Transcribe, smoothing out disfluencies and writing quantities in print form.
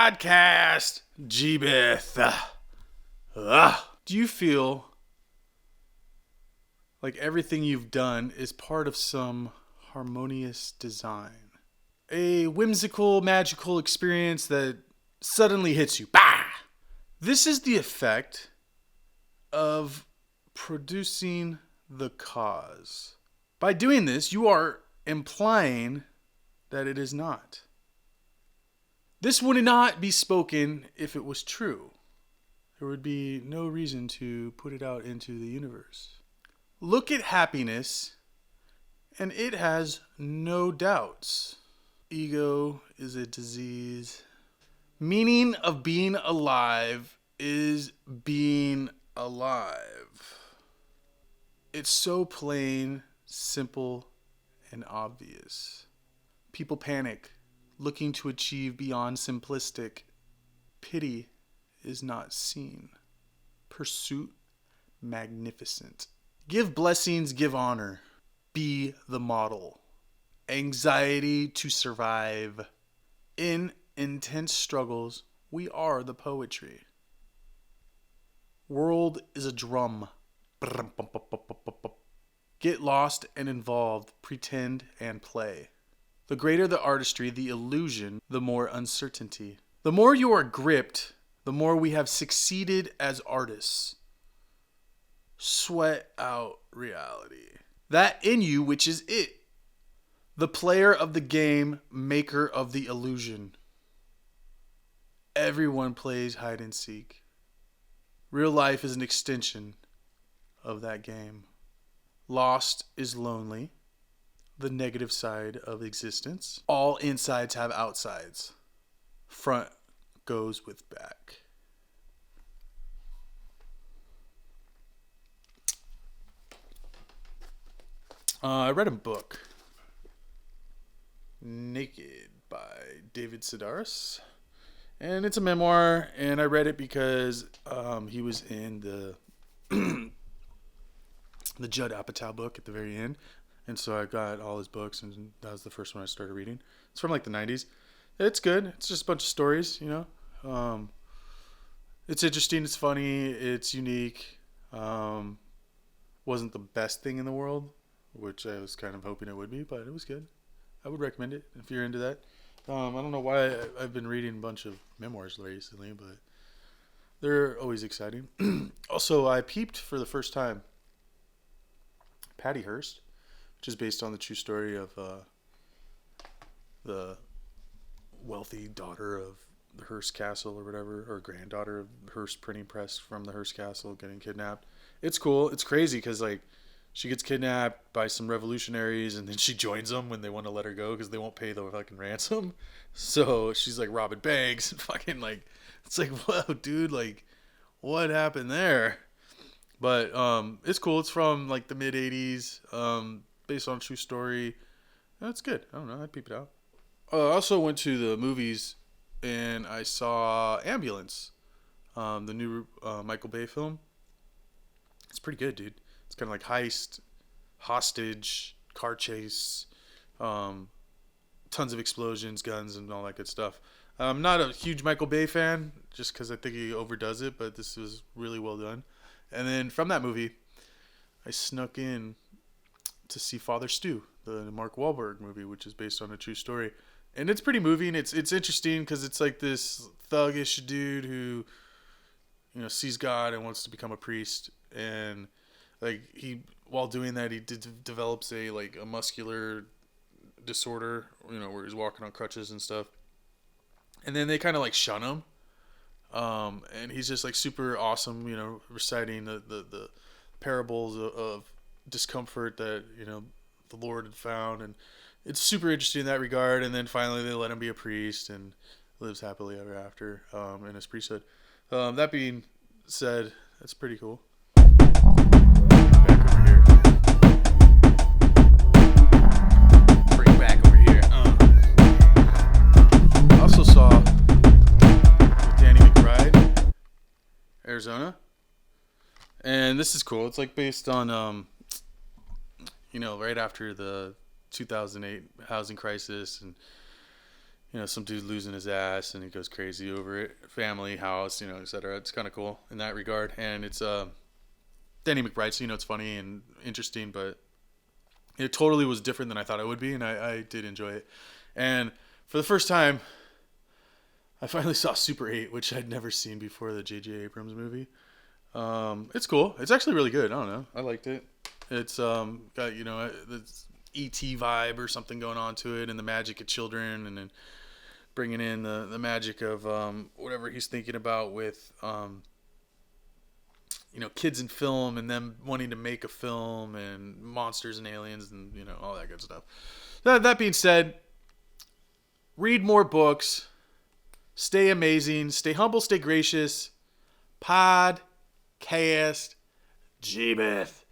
podcast, Jebuth. Do you feel like everything you've done is part of some harmonious design? A whimsical, magical experience that suddenly hits you. Bah! This is the effect of producing the cause. By doing this, you are implying that it is not. This would not be spoken if it was true. There would be no reason to put it out into the universe. Look at happiness, and it has no doubts. Ego is a disease. Meaning of being alive is being alive. It's so plain, simple, and obvious. People panic, looking to achieve beyond simplistic. Pity is not seen. Pursuit, magnificent. Give blessings, give honor. Be the model. Anxiety to survive. In intense struggles, we are the poetry. World is a drum. Get lost and involved, pretend and play. The greater the artistry, the illusion, the more uncertainty. The more you are gripped, the more we have succeeded as artists. Sweat out reality. That in you which is it. The player of the game, maker of the illusion. Everyone plays hide and seek. Real life is an extension of that game. Lost is lonely. The negative side of existence. All insides have outsides. Front goes with back. I read a book, Naked by David Sedaris, and it's a memoir, and I read it because he was in the the Judd Apatow book at the very end, and so I got all his books, and that was the first one I started reading. It's from like the 90s. It's good. It's just a bunch of stories, you know. It's interesting. It's funny. It's unique. Wasn't the best thing in the world, which I was kind of hoping it would be, but it was good. I would recommend it if you're into that. I don't know why I've been reading a bunch of memoirs recently, but they're always exciting. Also, I peeped for the first time Patty Hearst, which is based on the true story of the wealthy daughter of the Hearst Castle or whatever, or granddaughter of Hearst printing press from the Hearst Castle getting kidnapped. It's cool. It's crazy because like she gets kidnapped by some revolutionaries and then she joins them when they want to let her go because they won't pay the fucking ransom. So she's like robbing banks and fucking like, it's like, whoa, dude, like what happened there? But it's cool. It's from like the mid 80s, based on a true story. It's good. I don't know. I'd peep it out. I also went to the movies and I saw Ambulance, the new Michael Bay film. It's pretty good, dude. It's kind of like heist, hostage, car chase, tons of explosions, guns, and all that good stuff. I'm not a huge Michael Bay fan, just because I think he overdoes it, but this was really well done. And then from that movie, I snuck in to see Father Stu, the Mark Wahlberg movie, which is based on a true story. And it's pretty moving. It's interesting because it's like this thuggish dude who, you know, sees God and wants to become a priest, and like he, while doing that, he develops a muscular disorder, you know, where he's walking on crutches and stuff. And then they kind of like shun him, and he's just like super awesome, you know, reciting the parables of discomfort that, you know, the Lord had found, and it's super interesting in that regard. And then finally they let him be a priest and lives happily ever after in his priesthood. That being said, that's pretty cool. Back over here. Bring it back over here. I also saw Danny McBride, Arizona, and this is cool. It's like based on you know, right after the 2008 housing crisis, and some dude losing his ass and he goes crazy over it. Family, house, etc. It's kind of cool in that regard. And it's Danny McBride, so it's funny and interesting, but it totally was different than I thought it would be, and I did enjoy it. And for the first time, I finally saw Super 8, which I'd never seen before, the J.J. Abrams movie. It's cool. It's actually really good. I don't know. I liked it. It's got, this E.T. vibe or something going on to it, and the magic of children, and then bringing in the magic of whatever he's thinking about with kids in film and them wanting to make a film and monsters and aliens and all that good stuff. That being said, read more books, stay amazing, stay humble, stay gracious. Podcast Jebuth.